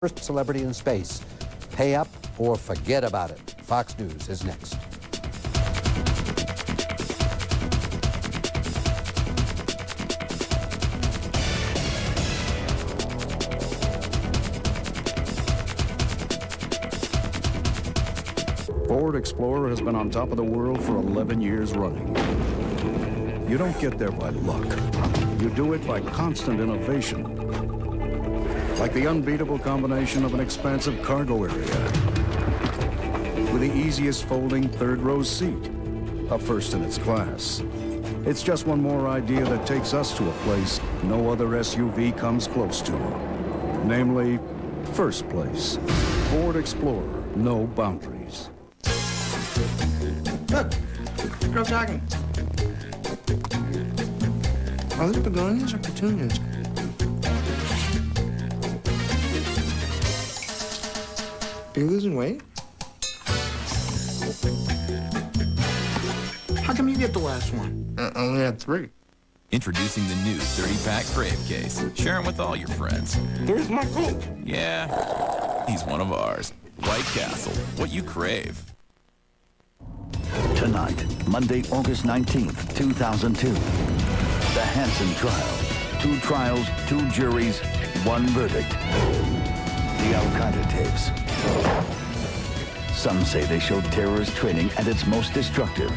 First celebrity in space. Pay up or forget about it. Fox News is next. Ford Explorer has been on top of the world for 11 years running. You don't get there by luck. You do it by constant innovation. Like the unbeatable combination of an expansive cargo area with the easiest folding third-row seat, a first in its class. It's just one more idea that takes us to a place no other SUV comes close to. Namely, first place. Ford Explorer, no boundaries. Look, girl talking. Are these begonias or petunias? Are you losing weight? How come you get the last one? I only had 3. Introducing the new 30-pack Crave Case. Share them with all your friends. Where's my Coke? Yeah, he's one of ours. White Castle, what you crave. Tonight, Monday, August 19th, 2002. The Hansen trial. 2 trials, 2 juries, 1 verdict. The Al-Qaeda tapes. Some say they showed terrorist training at its most destructive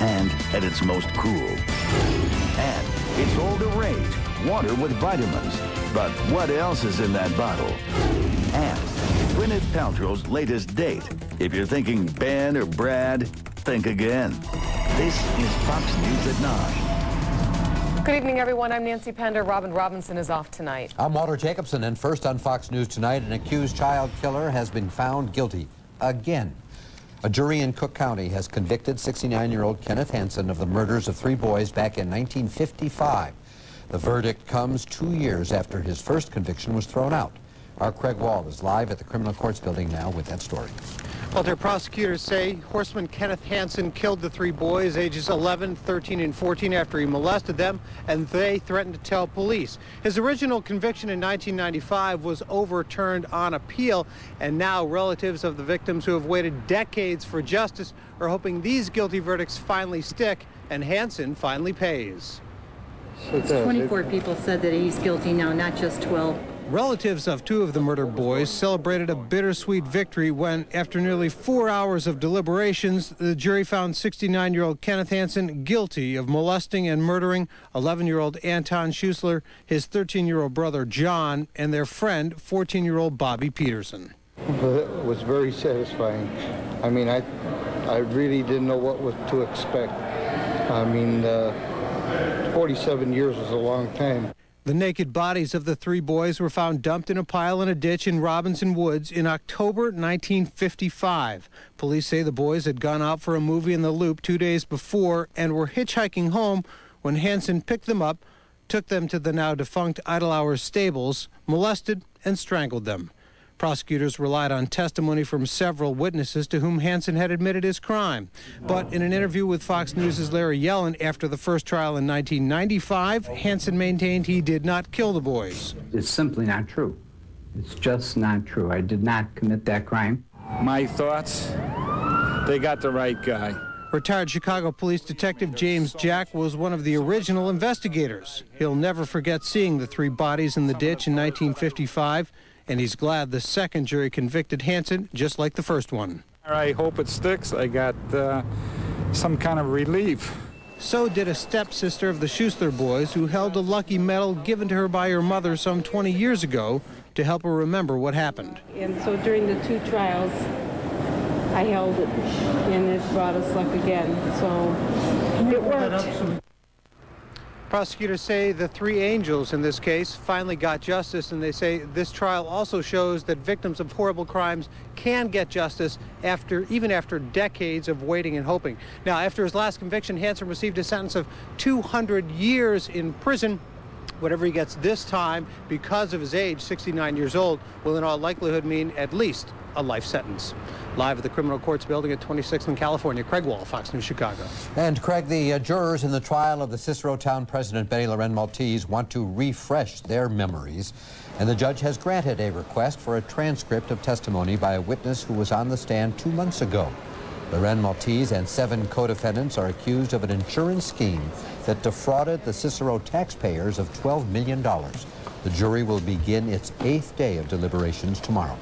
and at its most cruel. And it's all the rage, water with vitamins. But what else is in that bottle? And Gwyneth Paltrow's latest date. If you're thinking Ben or Brad, think again. This is Fox News at 9. Good evening, everyone. I'm Nancy Pender. Robin Robinson is off tonight. I'm Walter Jacobson, and first on Fox News tonight, an accused child killer has been found guilty again. A jury in Cook County has convicted 69-year-old Kenneth Hansen of the murders of 3 boys back in 1955. The verdict comes 2 years after his first conviction was thrown out. Our Craig Wall is live at the Criminal Courts building now with that story. Walter, prosecutors say horseman Kenneth Hansen killed the 3 boys, ages 11, 13, and 14, after he molested them, and they threatened to tell police. His original conviction in 1995 was overturned on appeal, and now relatives of the victims who have waited decades for justice are hoping these guilty verdicts finally stick and Hansen finally pays. 24 people said that he's guilty now, not just 12. Relatives of 2 of the murdered boys celebrated a bittersweet victory when, after nearly 4 hours of deliberations, the jury found 69-year-old Kenneth Hansen guilty of molesting and murdering 11-year-old Anton Schuessler, his 13-year-old brother John, and their friend, 14-year-old Bobby Peterson. It was very satisfying. I mean, I really didn't know what to expect. I mean, 47 years is a long time. The naked bodies of the 3 boys were found dumped in a pile in a ditch in Robinson Woods in October 1955. Police say the boys had gone out for a movie in the Loop 2 days before and were hitchhiking home when Hansen picked them up, took them to the now defunct Idle Hours stables, molested, and strangled them. Prosecutors relied on testimony from several witnesses to whom Hansen had admitted his crime. But in an interview with Fox News' Larry Yellen after the first trial in 1995, Hansen maintained he did not kill the boys. It's simply not true. It's just not true. I did not commit that crime. My thoughts, they got the right guy. Retired Chicago Police Detective James Jack was one of the original investigators. He'll never forget seeing the 3 bodies in the ditch in 1955. And he's glad the second jury convicted Hansen just like the first one. I hope it sticks. I got some kind of relief. So did a stepsister of the Schuessler boys who held a lucky medal given to her by her mother some 20 years ago to help her remember what happened. And so during the 2 trials, I held it, and it brought us luck again. So it worked. Prosecutors say the 3 angels in this case finally got justice, and they say this trial also shows that victims of horrible crimes can get justice even after decades of waiting and hoping. Now, after his last conviction, Hansen received a sentence of 200 years in prison. Whatever he gets this time, because of his age, 69 years old, will in all likelihood mean at least a life sentence. Live at the Criminal Courts Building at 26th and California, Craig Wall, Fox News Chicago. And Craig, the jurors in the trial of the Cicero Town President Betty Loren Maltese want to refresh their memories, and the judge has granted a request for a transcript of testimony by a witness who was on the stand 2 months ago. Loren Maltese and 7 co-defendants are accused of an insurance scheme that defrauded the Cicero taxpayers of $12 million. The jury will begin its 8th day of deliberations tomorrow.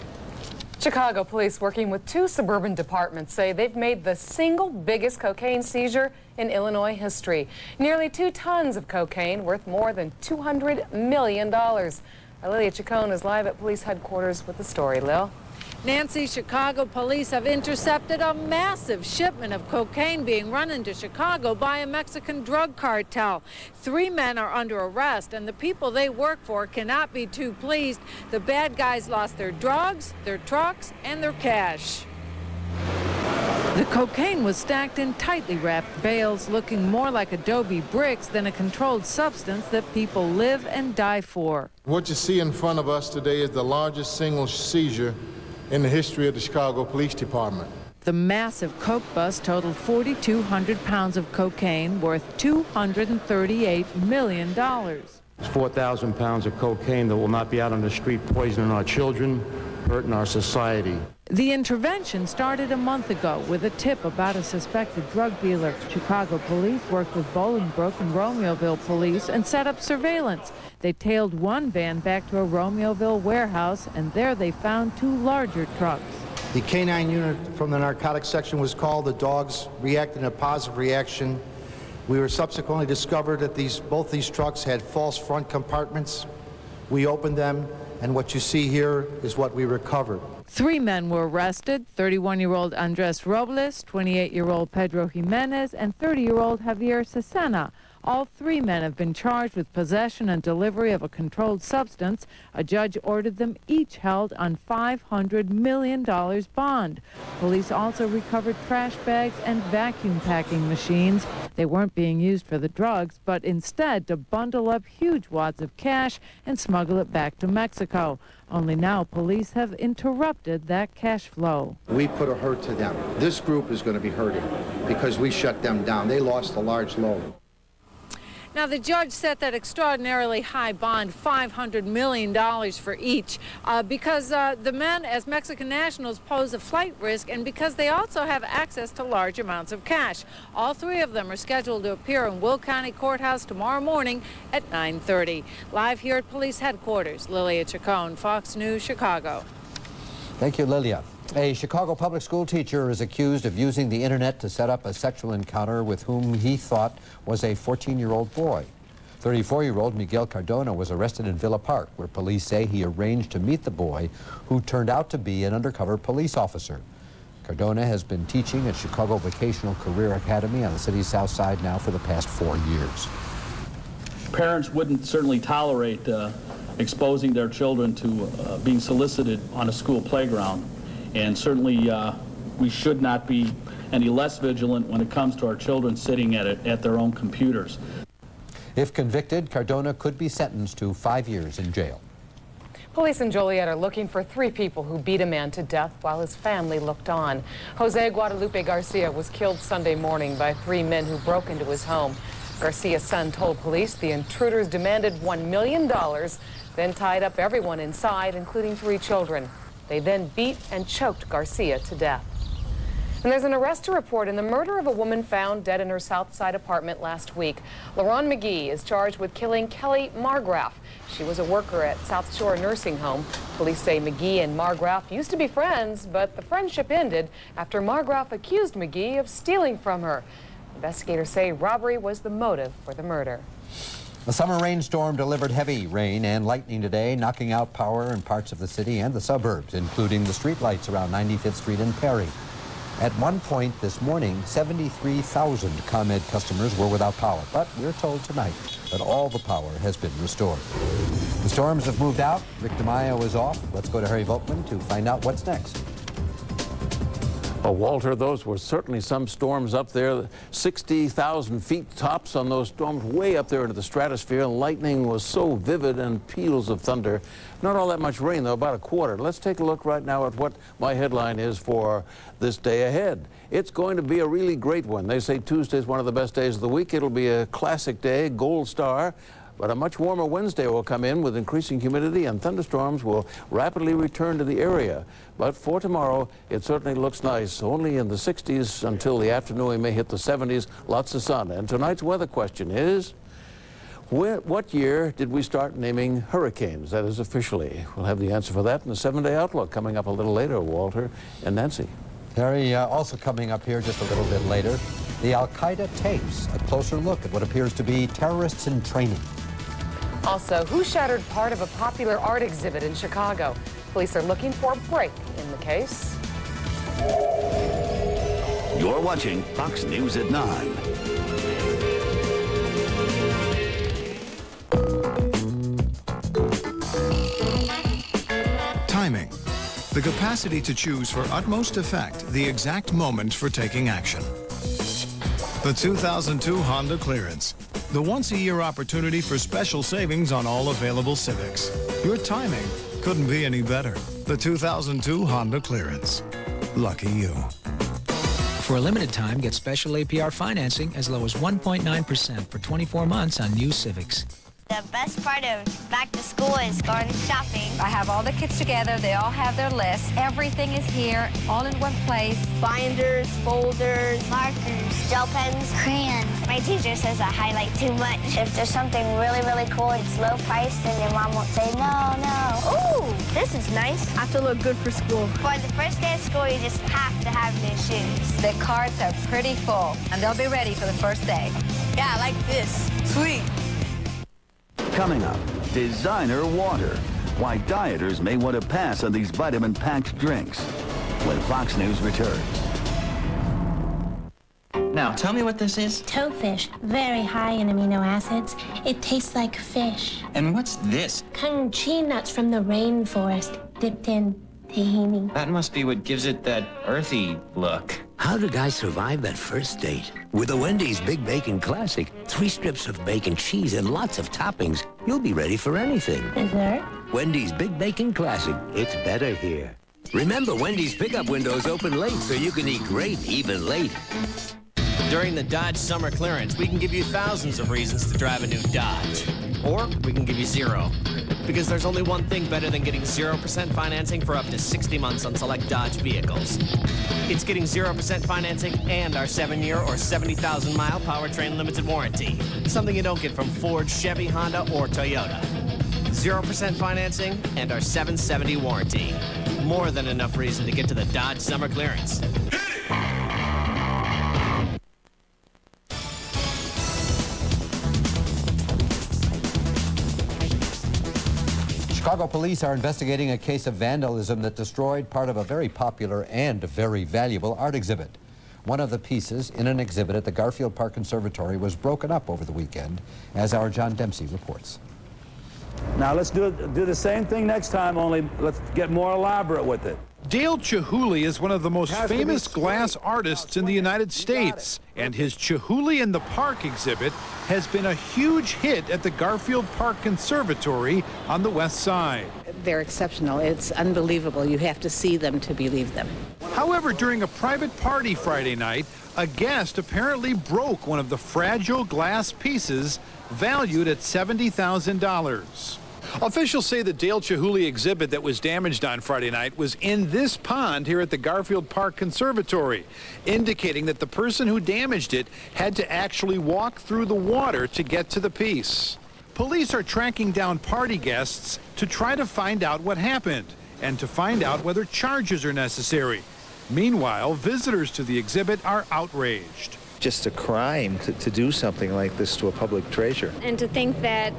Chicago police, working with 2 suburban departments, say they've made the single biggest cocaine seizure in Illinois history. Nearly 2 tons of cocaine worth more than $200 million. Lilia Chacon is live at police headquarters with the story. Lil. Nancy, Chicago police have intercepted a massive shipment of cocaine being run into Chicago by a Mexican drug cartel. 3 men are under arrest, and the people they work for cannot be too pleased. The bad guys lost their drugs, their trucks, and their cash. The cocaine was stacked in tightly wrapped bales, looking more like adobe bricks than a controlled substance that people live and die for. What you see in front of us today is the largest single seizure in the history of the Chicago Police Department. The massive coke bust totaled 4,200 pounds of cocaine worth $238 million. It's 4,000 pounds of cocaine that will not be out on the street poisoning our children, hurting our society. The intervention started a month ago with a tip about a suspected drug dealer. Chicago police worked with Bolingbrook and Romeoville police and set up surveillance. They tailed one van back to a Romeoville warehouse, and there they found 2 larger trucks. The K-9 unit from the narcotics section was called. The dogs reacted in a positive reaction. We were subsequently discovered that both these trucks had false front compartments. We opened them, and what you see here is what we recovered. 3 men were arrested: 31-year-old Andres Robles, 28-year-old Pedro Jimenez, and 30-year-old Javier Cesena. All 3 men have been charged with possession and delivery of a controlled substance. A judge ordered them each held on $500 million bond. Police also recovered trash bags and vacuum packing machines. They weren't being used for the drugs, but instead to bundle up huge wads of cash and smuggle it back to Mexico. Only now police have interrupted that cash flow. We put a hurt to them. This group is going to be hurting because we shut them down. They lost a large load. Now, the judge set that extraordinarily high bond, $500 million for each, because the men, as Mexican nationals, pose a flight risk, and because they also have access to large amounts of cash. All 3 of them are scheduled to appear in Will County Courthouse tomorrow morning at 9:30. Live here at police headquarters, Lilia Chacon, Fox News, Chicago. Thank you, Lilia. A Chicago public school teacher is accused of using the internet to set up a sexual encounter with whom he thought was a 14-year-old boy. 34-year-old Miguel Cardona was arrested in Villa Park, where police say he arranged to meet the boy, who turned out to be an undercover police officer. Cardona has been teaching at Chicago Vocational Career Academy on the city's south side now for the past 4 years. Parents wouldn't certainly tolerate exposing their children to being solicited on a school playground. And certainly we should not be any less vigilant when it comes to our children sitting at their own computers. If convicted, Cardona could be sentenced to 5 years in jail. Police in Joliet are looking for 3 people who beat a man to death while his family looked on. Jose Guadalupe Garcia was killed Sunday morning by 3 men who broke into his home. Garcia's son told police the intruders demanded $1 million, then tied up everyone inside, including 3 children. They then beat and choked Garcia to death. And there's an arrest to report in the murder of a woman found dead in her South Side apartment last week. LaRon McGee is charged with killing Kelly Margraf. She was a worker at South Shore Nursing Home. Police say McGee and Margraf used to be friends, but the friendship ended after Margraf accused McGee of stealing from her. Investigators say robbery was the motive for the murder. A summer rainstorm delivered heavy rain and lightning today, knocking out power in parts of the city and the suburbs, including the streetlights around 95th Street and Perry. At one point this morning, 73,000 ComEd customers were without power, but we're told tonight that all the power has been restored. The storms have moved out. Rick DeMaio is off. Let's go to Harry Volkman to find out what's next. Well, Walter, those were certainly some storms up there. 60,000 feet tops on those storms, way up there into the stratosphere. Lightning was so vivid and peals of thunder. Not all that much rain, though, about a quarter. Let's take a look right now at what my headline is for this day ahead. It's going to be a really great one. They say Tuesday is one of the best days of the week. It'll be a classic day, gold star. But a much warmer Wednesday will come in with increasing humidity, and thunderstorms will rapidly return to the area. But for tomorrow, it certainly looks nice. Only in the 60s until the afternoon. We may hit the 70s, lots of sun. And tonight's weather question is, what year did we start naming hurricanes? That is officially. We'll have the answer for that in the 7-day outlook coming up a little later, Walter and Nancy. Terry, also coming up here just a little bit later, the Al-Qaeda tapes, a closer look at what appears to be terrorists in training. Also, who shattered part of a popular art exhibit in Chicago? Police are looking for a break in the case. You're watching Fox News at 9. Timing. The capacity to choose for utmost effect the exact moment for taking action. The 2002 Honda Clearance. The once-a-year opportunity for special savings on all available Civics. Your timing couldn't be any better. The 2002 Honda Clearance. Lucky you. For a limited time, get special APR financing as low as 1.9% for 24 months on new Civics. The best part of back to school is going shopping. I have all the kids together. They all have their lists. Everything is here, all in one place. Binders, folders, markers, gel pens, crayons. My teacher says I highlight too much. If there's something really, really cool, it's low price, then your mom won't say no, no. Ooh, this is nice. I have to look good for school. For the first day of school, you just have to have new shoes. The carts are pretty full, and they'll be ready for the first day. Yeah, I like this. Sweet. Coming up, designer water. Why dieters may want to pass on these vitamin-packed drinks. When Fox News returns. Now, tell me what this is. Toadfish, very high in amino acids. It tastes like fish. And what's this? Kung-chi nuts from the rainforest, dipped in tahini. That must be what gives it that earthy look. How do guys survive that first date? With a Wendy's Big Bacon Classic, 3 strips of bacon, cheese, and lots of toppings, you'll be ready for anything. Dessert? Wendy's Big Bacon Classic. It's better here. Remember, Wendy's pickup windows open late so you can eat great even late. During the Dodge Summer Clearance, we can give you thousands of reasons to drive a new Dodge. Or we can give you 0. Because there's only one thing better than getting 0% financing for up to 60 months on select Dodge vehicles. It's getting 0% financing and our 7-year or 70,000-mile powertrain limited warranty. Something you don't get from Ford, Chevy, Honda, or Toyota. 0% financing and our 770 warranty. More than enough reason to get to the Dodge Summer Clearance. Chicago police are investigating a case of vandalism that destroyed part of a very popular and very valuable art exhibit. One of the pieces in an exhibit at the Garfield Park Conservatory was broken up over the weekend, as our John Dempsey reports. Now let's do the same thing next time, only let's get more elaborate with it. Dale Chihuly is one of the most famous glass artists in the United States, and his Chihuly in the Park exhibit has been a huge hit at the Garfield Park Conservatory on the west side. They're exceptional. It's unbelievable. You have to see them to believe them. However, during a private party Friday night, a guest apparently broke one of the fragile glass pieces valued at $70,000. Officials say the Dale Chihuly exhibit that was damaged on Friday night was in this pond here at the Garfield Park Conservatory, indicating that the person who damaged it had to actually walk through the water to get to the piece. Police are tracking down party guests to try to find out what happened and to find out whether charges are necessary. Meanwhile, visitors to the exhibit are outraged. Just a crime to do something like this to a public treasure. And to think that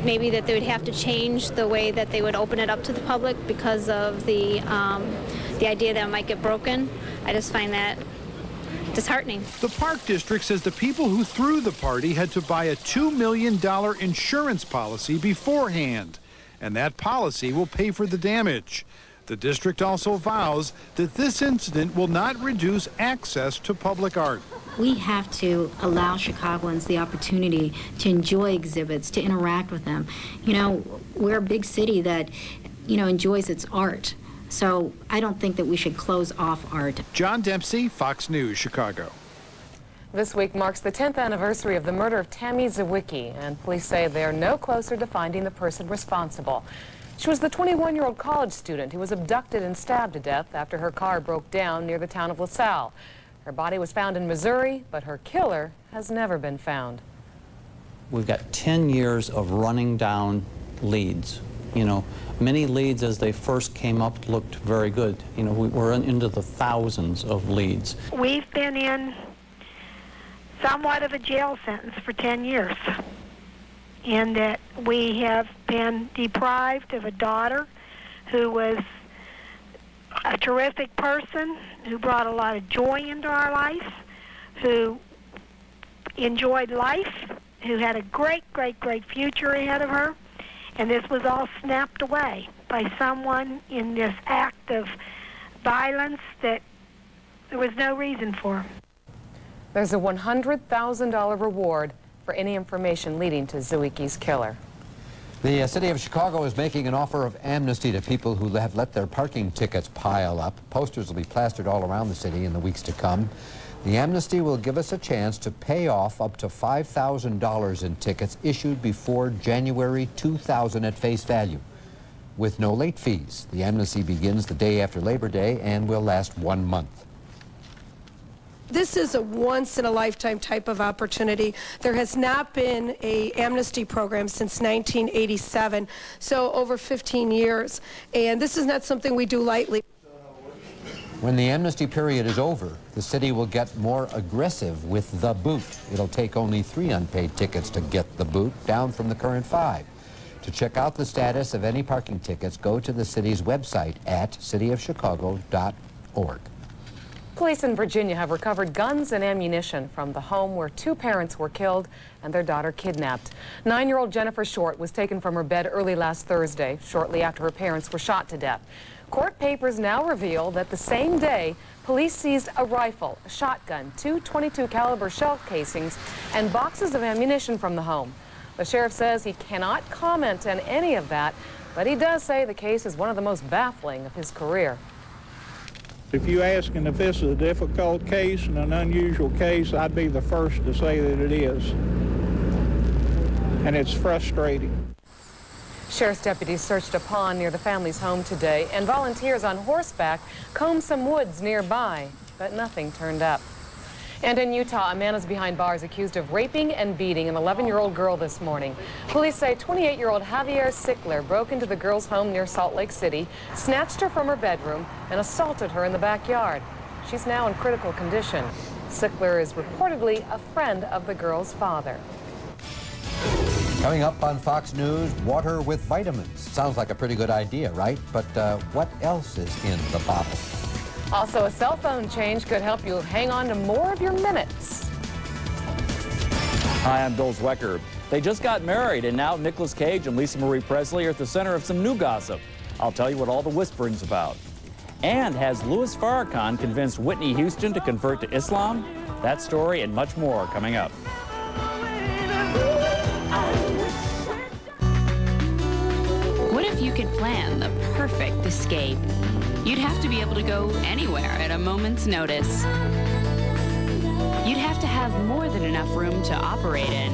maybe that they would have to change the way that they would open it up to the public because of the idea that it might get broken, I just find that disheartening. The Park District says the people who threw the party had to buy a $2 million insurance policy beforehand, and that policy will pay for the damage. The district also vows that this incident will not reduce access to public art. We have to allow Chicagoans the opportunity to enjoy exhibits, to interact with them. You know, we're a big city that, you know, enjoys its art. So I don't think that we should close off art. John Dempsey, Fox News, Chicago. This week marks the 10th anniversary of the murder of Tammy Zawicki, and police say they're no closer to finding the person responsible. She was the 21-year-old college student who was abducted and stabbed to death after her car broke down near the town of LaSalle. Her body was found in Missouri, but her killer has never been found. We've got 10 years of running down leads. You know, many leads as they first came up looked very good. You know, we're into the thousands of leads. We've been in somewhat of a jail sentence for 10 years, in that we have been deprived of a daughter who was a terrific person, who brought a lot of joy into our life, who enjoyed life, who had a great, great, great future ahead of her, and this was all snapped away by someone in this act of violence that there was no reason for. There's a $100,000 reward for any information leading to Zawicki's killer. The city of Chicago is making an offer of amnesty to people who have let their parking tickets pile up. Posters will be plastered all around the city in the weeks to come. The amnesty will give us a chance to pay off up to $5,000 in tickets issued before January 2000 at face value, with no late fees. The amnesty begins the day after Labor Day and will last 1 month. This is a once-in-a-lifetime type of opportunity. There has not been an amnesty program since 1987, so over 15 years, and this is not something we do lightly. When the amnesty period is over, the city will get more aggressive with the boot. It'll take only 3 unpaid tickets to get the boot, down from the current 5. To check out the status of any parking tickets, go to the city's website at cityofchicago.org. Police in Virginia have recovered guns and ammunition from the home where 2 parents were killed and their daughter kidnapped. 9-year-old Jennifer Short was taken from her bed early last Thursday, shortly after her parents were shot to death. Court papers now reveal that the same day, police seized a rifle, a shotgun, 2 .22 caliber shell casings, and boxes of ammunition from the home. The sheriff says he cannot comment on any of that, but he does say the case is one of the most baffling of his career. If you asking if this is a difficult case and an unusual case, I'd be the first to say that it is. And it's frustrating. Sheriff's deputies searched a pond near the family's home today, and volunteers on horseback combed some woods nearby, but nothing turned up. And in Utah, a man is behind bars accused of raping and beating an 11-year-old girl this morning. Police say 28-year-old Javier Sickler broke into the girl's home near Salt Lake City, snatched her from her bedroom, and assaulted her in the backyard. She's now in critical condition. Sickler is reportedly a friend of the girl's father. Coming up on Fox News, water with vitamins. Sounds like a pretty good idea, right? But what else is in the bottle? Also, a cell phone change could help you hang on to more of your minutes. Hi, I'm Bill Zwecker. They just got married, and now Nicolas Cage and Lisa Marie Presley are at the center of some new gossip. I'll tell you what all the whispering's about. And has Louis Farrakhan convinced Whitney Houston to convert to Islam? That story and much more coming up. What if you could plan the perfect escape? You'd have to be able to go anywhere at a moment's notice. You'd have to have more than enough room to operate in.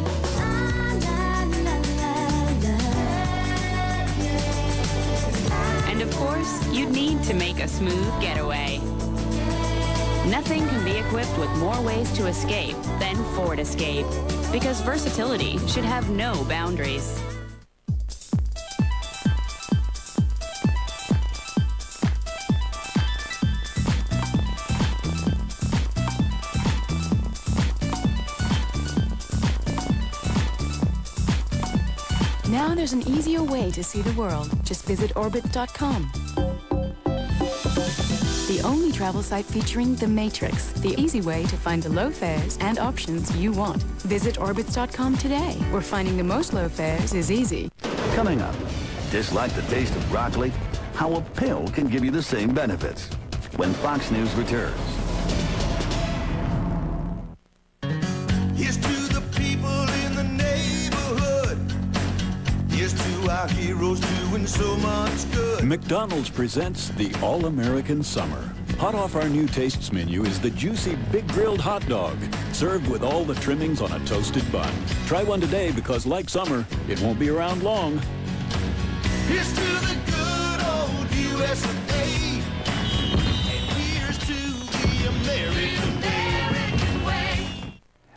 And of course, you'd need to make a smooth getaway. Nothing can be equipped with more ways to escape than Ford Escape, because versatility should have no boundaries. Now there's an easier way to see the world. Just visit Orbitz.com. The only travel site featuring The Matrix, the easy way to find the low fares and options you want. Visit Orbitz.com today, where finding the most low fares is easy. Coming up, dislike the taste of broccoli? how a pill can give you the same benefits. When Fox News returns. Here's to the people in the neighborhood. Here's to our heroes doing so much good. McDonald's presents the All-American Summer. Hot off our new tastes menu is the juicy Big Grilled Hot Dog, served with all the trimmings on a toasted bun. Try one today because, like summer, it won't be around long. Here's to the good old USA. And here's to the American way.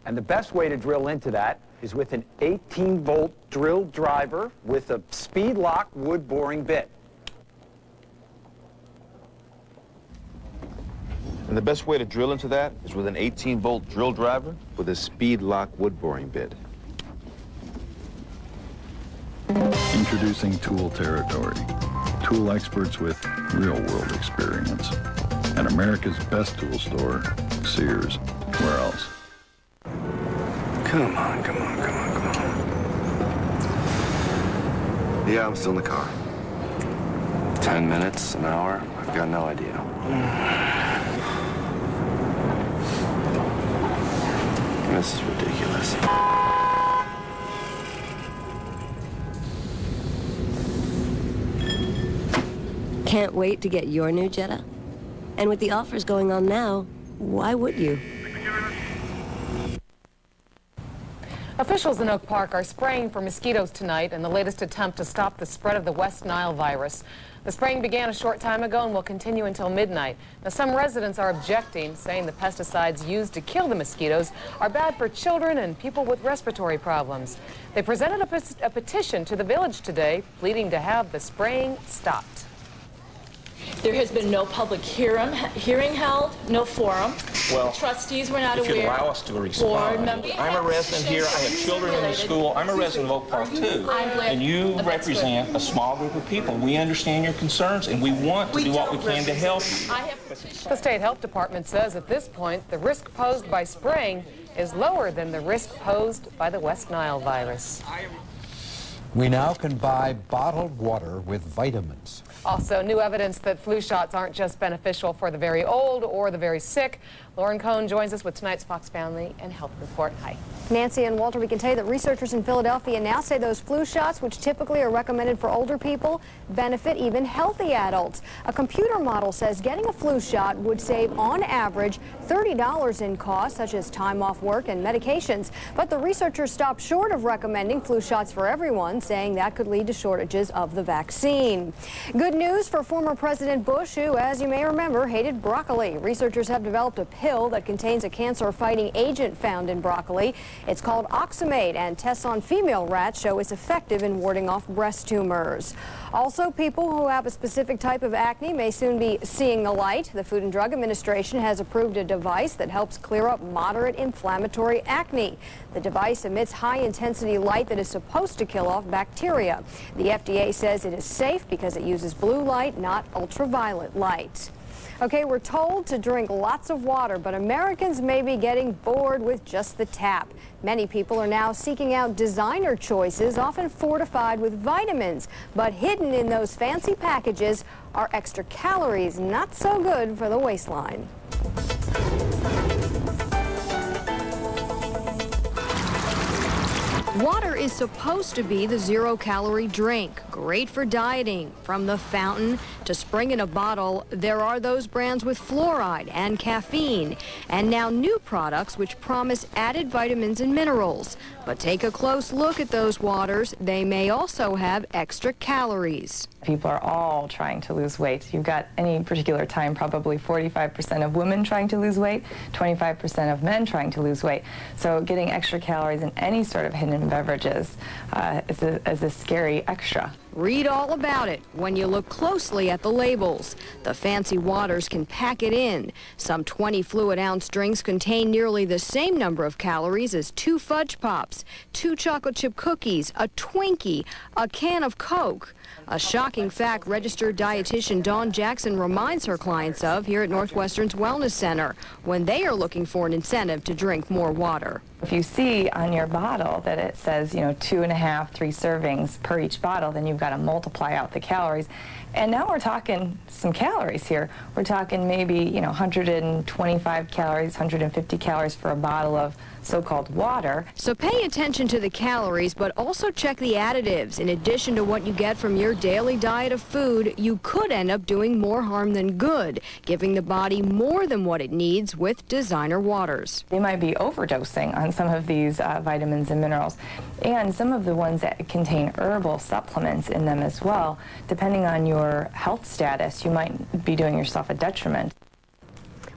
And the best way to drill into that is with an 18-volt drill driver with a speed lock wood boring bit. And the best way to drill into that is with an 18-volt drill driver with a speed lock wood boring bit. Introducing Tool Territory. Tool experts with real-world experience. And America's best tool store, Sears. Where else? Come on, come on, come on, come on. Yeah, I'm still in the car. 10 minutes, an hour, I've got no idea. This is ridiculous. Can't wait to get your new Jetta? And with the offers going on now, why would you? Officials in Oak Park are spraying for mosquitoes tonight in the latest attempt to stop the spread of the West Nile virus. The spraying began a short time ago and will continue until midnight. Now, some residents are objecting, saying the pesticides used to kill the mosquitoes are bad for children and people with respiratory problems. They presented a petition to the village today, pleading to have the spraying stopped. There has been no public hearing held, no forum. Well, trustees were not if aware. You'd allow us to respond. I'm a resident here. I have children in the school. I'm a resident of Oak Park, too. And you represent a small group of people. We understand your concerns, and we want to do what we can to help you. The State Health Department says at this point the risk posed by spraying is lower than the risk posed by the West Nile virus. We now can buy bottled water with vitamins. Also, new evidence that flu shots aren't just beneficial for the very old or the very sick. Lauren Cohn joins us with tonight's Fox Family and Health Report. Hi. Nancy and Walter, we can tell you that researchers in Philadelphia now say those flu shots, which typically are recommended for older people, benefit even healthy adults. A computer model says getting a flu shot would save, on average, $30 in costs, such as time off work and medications. But the researchers stopped short of recommending flu shots for everyone, saying that could lead to shortages of the vaccine. Good news for former President Bush, who, as you may remember, hated broccoli. Researchers have developed a pill that contains a cancer-fighting agent found in broccoli. It's called oxamate, and tests on female rats show it's effective in warding off breast tumors. Also, people who have a specific type of acne may soon be seeing the light. The Food and Drug Administration has approved a device that helps clear up moderate inflammatory acne. The device emits high-intensity light that is supposed to kill off bacteria. The FDA says it is safe because it uses blue light, not ultraviolet light. Okay, we're told to drink lots of water, but Americans may be getting bored with just the tap. Many people are now seeking out designer choices, often fortified with vitamins. But hidden in those fancy packages are extra calories, not so good for the waistline. Water is supposed to be the zero-calorie drink, great for dieting. From the fountain to spring in a bottle, there are those brands with fluoride and caffeine, and now new products which promise added vitamins and minerals. But take a close look at those waters. They may also have extra calories. People are all trying to lose weight. You've got any particular time, probably 45% of women trying to lose weight, 25% of men trying to lose weight. So getting extra calories in any sort of hidden beverages is a scary extra. Read all about it when you look closely at the labels. The fancy waters can pack it in. Some 20 fluid-ounce drinks contain nearly the same number of calories as 2 Fudge Pops, 2 chocolate chip cookies, a Twinkie, a can of Coke. A shocking fact registered dietitian Dawn Jackson reminds her clients of here at Northwestern's Wellness Center when they are looking for an incentive to drink more water. If you see on your bottle that it says, 2.5, 3 servings per each bottle, then you've got to multiply out the calories. And now we're talking some calories here. We're talking maybe, 125 calories, 150 calories for a bottle of so-called water. So pay attention to the calories, but also check the additives. In addition to what you get from your daily diet of food, you could end up doing more harm than good, giving the body more than what it needs with designer waters. They might be overdosing on some of these vitamins and minerals, and some of the ones that contain herbal supplements in them as well. Depending on your health status, you might be doing yourself a detriment.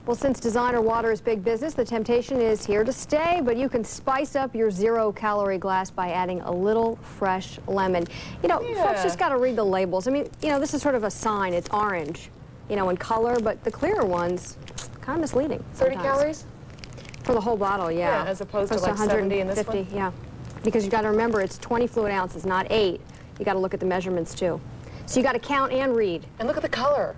Well, since designer water is big business, the temptation is here to stay, but you can spice up your zero-calorie glass by adding a little fresh lemon. Folks just got to read the labels. I mean, this is sort of a sign. It's orange, in color, but the clearer ones, kind of misleading. 30 calories? For the whole bottle, yeah. As opposed to like 70 in this one? Yeah. Because you got to remember, it's 20 fluid ounces, not 8. You got to look at the measurements, too. So you got to count and read. And look at the color.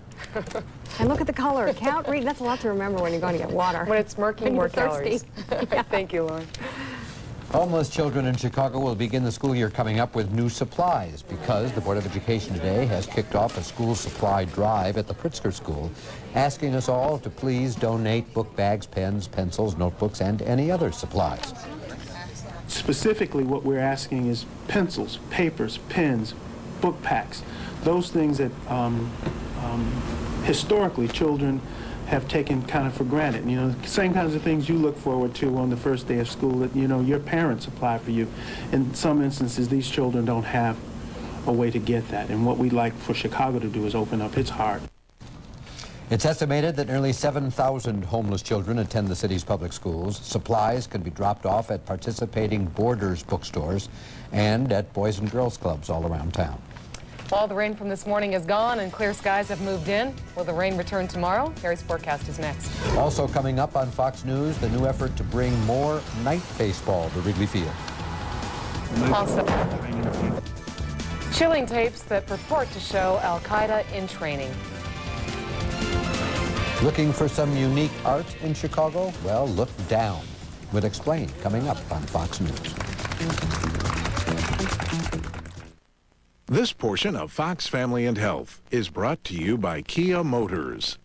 And look at the color. Count, read. That's a lot to remember when you're going to get water. When it's murky, more calories. Yeah. Thank you, Lauren. Homeless children in Chicago will begin the school year coming up with new supplies because the Board of Education today has kicked off a school supply drive at the Pritzker School, asking us all to please donate book bags, pens, pencils, notebooks, and any other supplies. Specifically, what we're asking is pencils, papers, pens, book packs, those things that historically children have taken kind of for granted. Same kinds of things you look forward to on the first day of school that, your parents supply for you. In some instances, these children don't have a way to get that. And what we'd like for Chicago to do is open up its heart. It's estimated that nearly 7,000 homeless children attend the city's public schools. Supplies can be dropped off at participating Borders bookstores and at Boys and Girls Clubs all around town. All the rain from this morning is gone and clear skies have moved in. Will the rain return tomorrow? Harry's forecast is next. Also coming up on Fox News, the new effort to bring more night baseball to Wrigley Field. Also, chilling tapes that purport to show Al-Qaeda in training. Looking for some unique art in Chicago? Well, look down. We'll explain coming up on Fox News. This portion of Fox Family and Health is brought to you by Kia Motors.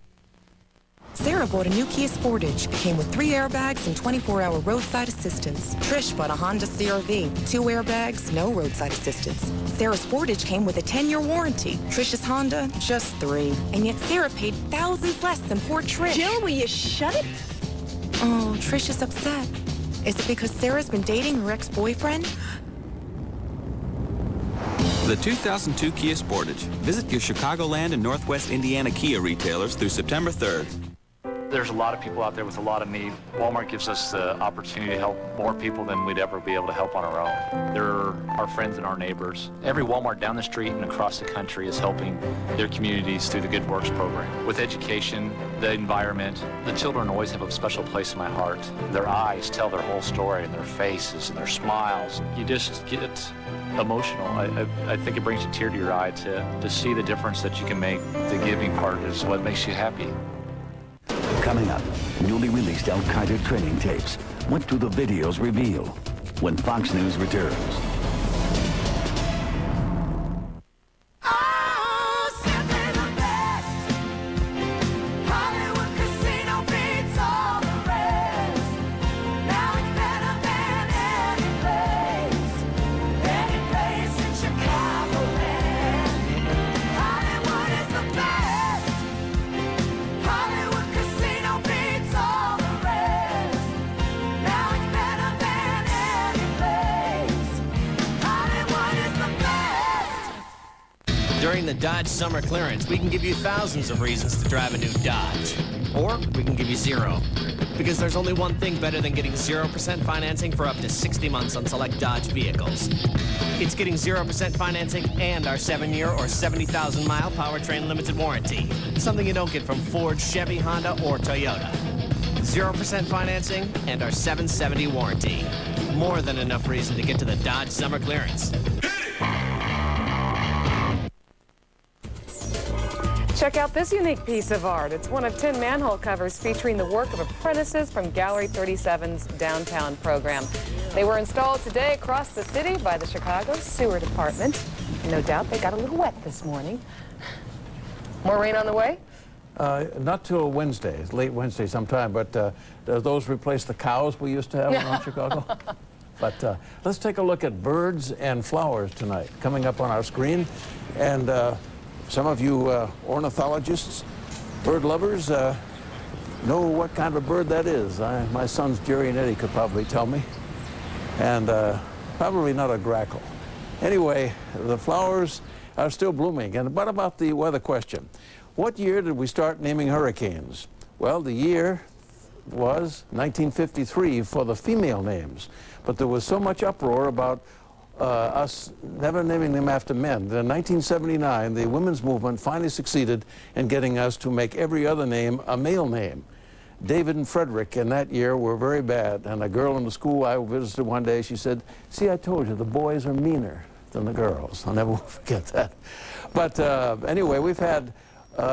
Sarah bought a new Kia Sportage. It came with 3 airbags and 24-hour roadside assistance. Trish bought a Honda CR-V. 2 airbags, no roadside assistance. Sarah's Sportage came with a 10-year warranty. Trish's Honda, just 3. And yet Sarah paid thousands less than poor Trish. Jill, will you shut it? Oh, Trish is upset. Is it because Sarah's been dating her ex-boyfriend? The 2002 Kia Sportage. Visit your Chicagoland and Northwest Indiana Kia retailers through September 3rd. There's a lot of people out there with a lot of need. Walmart gives us the opportunity to help more people than we'd ever be able to help on our own. They're our friends and our neighbors. Every Walmart down the street and across the country is helping their communities through the Good Works program. With education, the environment, the children always have a special place in my heart. Their eyes tell their whole story, and their faces and their smiles. You just get emotional. I think it brings a tear to your eye to see the difference that you can make. The giving part is what makes you happy. Coming up, newly released Al-Qaeda training tapes. What do the videos reveal? When Fox News returns. During the Dodge Summer Clearance, we can give you thousands of reasons to drive a new Dodge. Or we can give you 0. Because there's only one thing better than getting 0% financing for up to 60 months on select Dodge vehicles. It's getting 0% financing and our 7-year or 70,000-mile powertrain limited warranty. Something you don't get from Ford, Chevy, Honda, or Toyota. 0% financing and our 770 warranty. More than enough reason to get to the Dodge Summer Clearance. Check out this unique piece of art. It's one of 10 manhole covers featuring the work of apprentices from Gallery 37's downtown program. They were installed today across the city by the Chicago Sewer Department. No doubt they got a little wet this morning. More rain on the way? Not till Wednesday, late Wednesday sometime, but do those replace the cows we used to have around Chicago? But let's take a look at birds and flowers tonight, coming up on our screen. And some of you ornithologists, bird lovers, know what kind of a bird that is. My sons Jerry and Eddie could probably tell me. And probably not a grackle. Anyway, the flowers are still blooming. And what about the weather question? What year did we start naming hurricanes? Well, the year was 1953 for the female names. But there was so much uproar about us never naming them after men. In 1979, the women's movement finally succeeded in getting us to make every other name a male name. David and Frederick in that year were very bad. And a girl in the school I visited one day, she said, "See, I told you, the boys are meaner than the girls." I'll never forget that. But anyway, we've had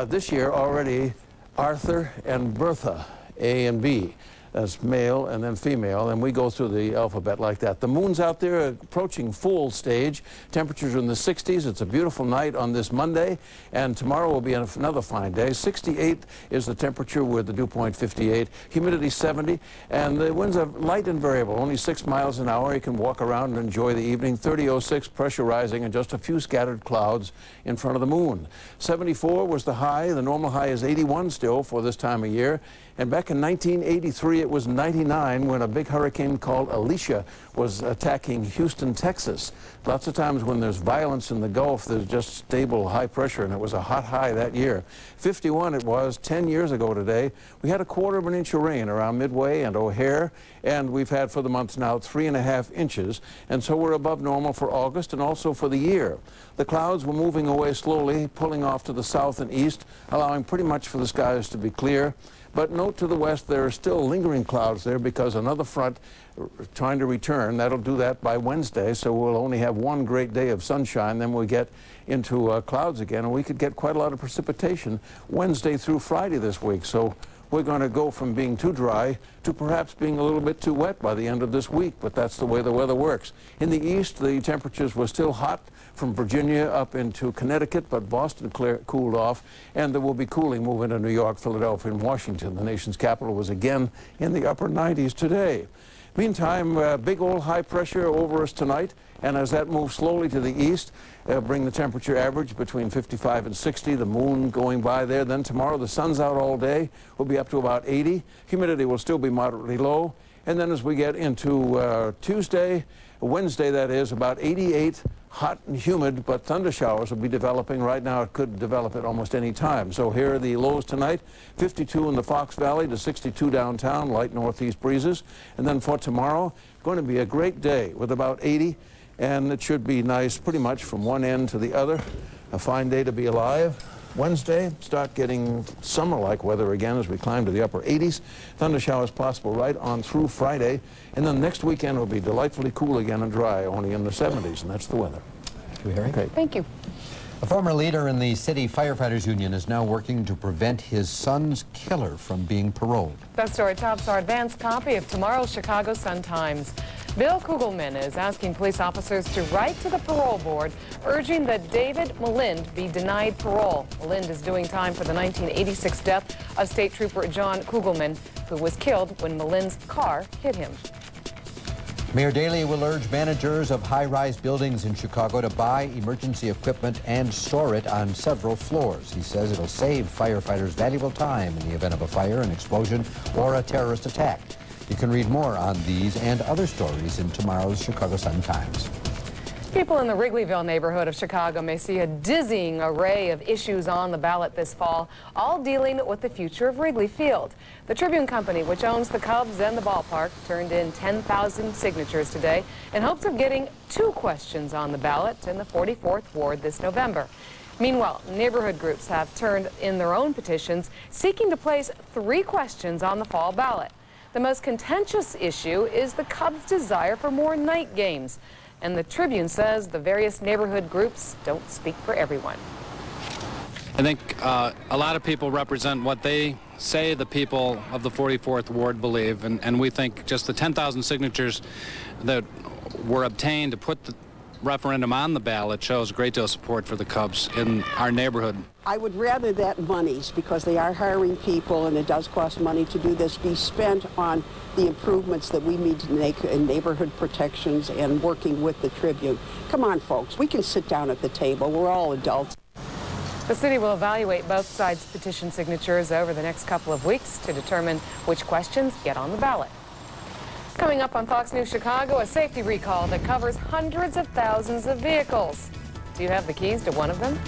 this year already Arthur and Bertha, A and B. That's male and then female, and we go through the alphabet like that. The moon's out there approaching full stage. Temperatures are in the 60s. It's a beautiful night on this Monday, and tomorrow will be another fine day. 68 is the temperature with the dew point 58, humidity 70, and the winds are light and variable, only 6 miles an hour. You can walk around and enjoy the evening. 3006, pressure rising, and just a few scattered clouds in front of the moon. 74 was the high. The normal high is 81 still for this time of year. And back in 1983, it was 99 when a big hurricane called Alicia was attacking Houston, Texas. Lots of times when there's violence in the Gulf, there's just stable high pressure, and it was a hot high that year. 51 it was 10 years ago today. We had 1/4 of an inch of rain around Midway and O'Hare, and we've had for the month now 3.5 inches. And so we're above normal for August and also for the year. The clouds were moving away slowly, pulling off to the south and east, allowing pretty much for the skies to be clear. But note to the west, there are still lingering clouds there because another front trying to return. That'll do that by Wednesday, so we'll only have one great day of sunshine. Then we'll get into clouds again, and we could get quite a lot of precipitation Wednesday through Friday this week. So we're going to go from being too dry to perhaps being a little bit too wet by the end of this week, but that's the way the weather works. In the east, the temperatures were still hot from Virginia up into Connecticut, but Boston cooled off, and there will be cooling moving to New York, Philadelphia, and Washington. The nation's capital was again in the upper 90s today. Meantime, big old high pressure over us tonight, and as that moves slowly to the east, bring the temperature average between 55 and 60, the moon going by there. Then tomorrow the sun's out all day, we'll be up to about 80. Humidity will still be moderately low. And then as we get into Tuesday, Wednesday that is, about 88, hot and humid, but thunder showers will be developing. Right now it could develop at almost any time. So here are the lows tonight, 52 in the Fox Valley to 62 downtown, light northeast breezes. And then for tomorrow, going to be a great day with about 80, and it should be nice pretty much from one end to the other. A fine day to be alive. Wednesday, start getting summer-like weather again as we climb to the upper 80s. Thunder showers possible right on through Friday. And then next weekend will be delightfully cool again and dry, only in the 70s, and that's the weather. Thank you, Harry. Okay. Thank you. A former leader in the City Firefighters Union is now working to prevent his son's killer from being paroled. That story tops our advanced copy of tomorrow's Chicago Sun-Times. Bill Kugelman is asking police officers to write to the parole board urging that David Malind be denied parole. Malind is doing time for the 1986 death of State Trooper John Kugelman, who was killed when Malind's car hit him. Mayor Daley will urge managers of high-rise buildings in Chicago to buy emergency equipment and store it on several floors. He says it'll save firefighters valuable time in the event of a fire, an explosion, or a terrorist attack. You can read more on these and other stories in tomorrow's Chicago Sun-Times. People in the Wrigleyville neighborhood of Chicago may see a dizzying array of issues on the ballot this fall, all dealing with the future of Wrigley Field. The Tribune Company, which owns the Cubs and the ballpark, turned in 10,000 signatures today in hopes of getting 2 questions on the ballot in the 44th Ward this November. Meanwhile, neighborhood groups have turned in their own petitions seeking to place 3 questions on the fall ballot. The most contentious issue is the Cubs' desire for more night games. And the Tribune says the various neighborhood groups don't speak for everyone. I think a lot of people represent what they say the people of the 44th Ward believe, and we think just the 10,000 signatures that were obtained to put the referendum on the ballot shows a great deal of support for the Cubs in our neighborhood. I would rather that monies, because they are hiring people and it does cost money to do this, be spent on the improvements that we need to make in neighborhood protections and working with the Tribune. Come on, folks, we can sit down at the table. We're all adults. The city will evaluate both sides' petition signatures over the next couple of weeks to determine which questions get on the ballot. Coming up on Fox News Chicago, a safety recall that covers hundreds of thousands of vehicles. Do you have the keys to one of them?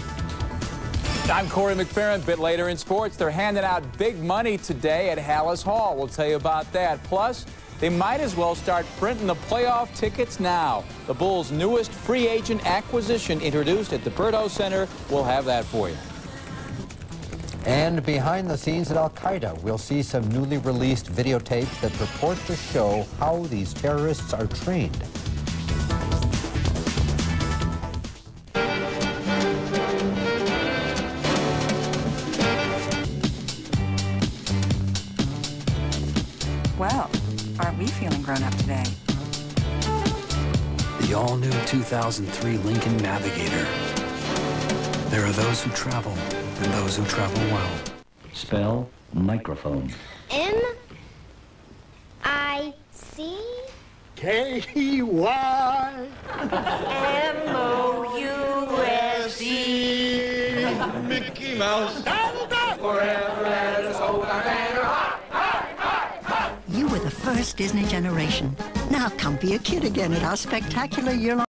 I'm Corey McFerrin. A bit later in sports, they're handing out big money today at Hallis Hall. We'll tell you about that. Plus, they might as well start printing the playoff tickets now. The Bulls' newest free agent acquisition introduced at the Berto Center. We'll have that for you. And behind the scenes at Al-Qaeda, we'll see some newly released videotapes that purport to show how these terrorists are trained. Well, aren't we feeling grown up today? The all-new 2003 Lincoln Navigator. There are those who travel and those who travel well. Spell microphone. M-I-C-K-E-Y M-O-U-S-E Mickey Mouse forever let us hold our banner high, high, high, high. You were the first Disney generation. Now come be a kid again at our spectacular year-long